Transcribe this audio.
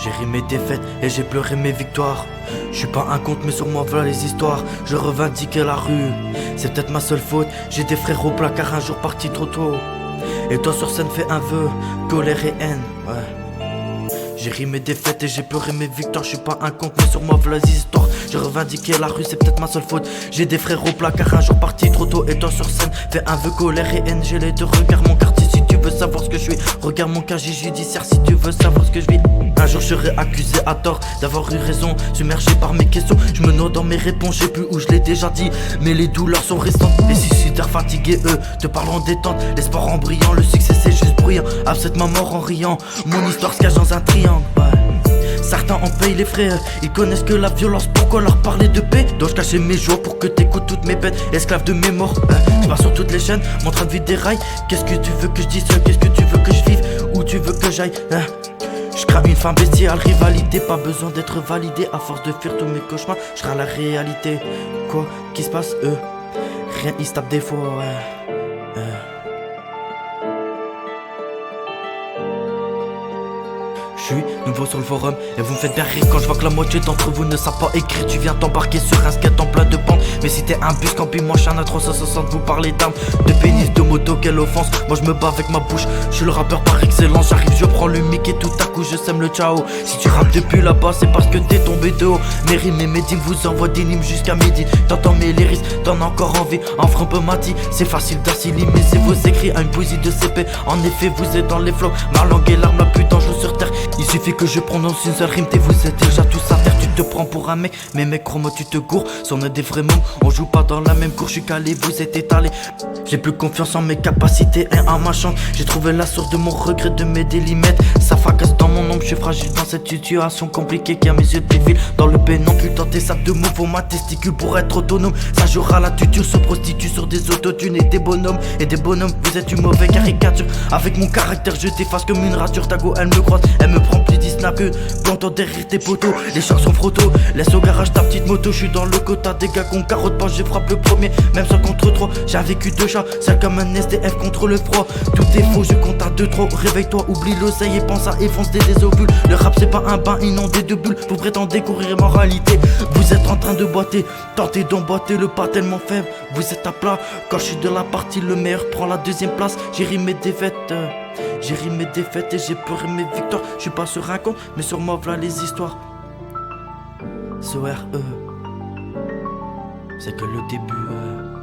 J'ai ri mes défaites et j'ai pleuré mes victoires. Je suis pas un conte mais sur moi voilà les histoires. Je revendiquais la rue, c'est peut-être ma seule faute. J'ai des frères au placard un jour partis trop tôt. Et toi sur scène fais un vœu, colère et haine, ouais. J'ai ri mes défaites et j'ai pleuré mes victoires. Je suis pas un conte mais sur moi voilà les histoires. Je revendiquais la rue, c'est peut-être ma seule faute. J'ai des frères au placard un jour partis trop tôt. Et toi sur scène fais un vœu, colère et haine. J'ai les deux, regarde mon quartier si tu veux savoir ce que je suis. Regarde mon casier judiciaire si tu veux savoir ce que je vis. Un jour je serai accusé à tort d'avoir eu raison, submergé par mes questions. Je me noie dans mes réponses, je sais plus où je l'ai déjà dit. Mais les douleurs sont restantes, les suicidaires fatigués eux te parlent en détente. L'espoir en brillant, le succès c'est juste bruyant. Accepte ma mort en riant, mon histoire se cache dans un triangle, ouais. Certains en payent les frais, ils connaissent que la violence, pourquoi leur parler de paix? Dois-je cacher mes joies pour que t'écoutes toutes mes peines? Esclave de mes morts, je pars sur toutes les chaînes, mon train de vie déraille. Qu'est-ce que tu veux que je dise? Qu'est-ce que tu veux que je vive? Où tu veux que j'aille? Je crame une femme bestiale, rivalité, pas besoin d'être validé. À force de fuir tous mes cauchemars, je serai la réalité. Quoi qui se passe? Rien, ils se tapent des fois, ouais. Je suis nouveau sur le forum et vous me faites bien rire quand je vois que la moitié d'entre vous ne savent pas écrire. Tu viens t'embarquer sur un skate en plein de pente. Mais si t'es un bus camping, moi je suis un A360. Vous parlez d'armes, de pénis, de moto, quelle offense. Moi je me bats avec ma bouche, je suis le rappeur par excellence. J'arrive, je prends le mic et tout à coup je sème le ciao. Si tu rappes depuis là-bas c'est parce que t'es tombé de haut. Mes rimes et mes dîmes vous envoient des limes jusqu'à midi. T'entends mes lyrics, t'en as encore envie. En frein peu mati, c'est facile d'assimiler vos écrits à une poésie de CP. En effet vous êtes dans les flots, ma langue est l'arme la plus dangereuse sur terre. Il suffit que je prononce une seule rime, et vous êtes déjà tous à terre. Tu te prends pour un mec, mais mec crois-moi tu te cours. Si on est des vrais mômes, on joue pas dans la même cour. Je suis calé, vous êtes étalé. J'ai plus confiance en mes capacités et en ma chance. J'ai trouvé la source de mon regret, de mes délimètres. Ça fracasse dans mon ombre, je suis fragile dans cette situation compliquée qui a mes yeux de ville. Dans le pénombre, plus tenter ça de mots, faut ma testicule pour être autonome. Ça jouera la tuture, se prostitue sur des autotunes et des bonhommes. Et des bonhommes, vous êtes une mauvaise caricature. Avec mon caractère, je t'efface comme une rature. Ta go, elle me croise, elle me prend plus snap que plantant derrière tes poteaux. Les chars sont frottos, laisse au garage ta petite moto. Je suis dans le quota des gars qu'on carotte pas, je frappe le premier. Même sans contre 3, j'ai vécu 2 chats. C'est comme un SDF contre le froid. Tout est faux, je compte à 2-3. Réveille-toi, oublie l'oseille et pense à effoncer des ovules. Le rap c'est pas un bain inondé de bulles. Vous prétendez courir ma réalité. Vous êtes en train de boiter, tentez d'emboîter le pas tellement faible. Vous êtes à plat, quand je suis de la partie, le meilleur prend la deuxième place. J'ai ri mes défaites. J'ai ri mes défaites et j'ai pleuré mes victoires. Je suis pas sur un compte, mais sur moi voilà les histoires. Ce RE, c'est que le début.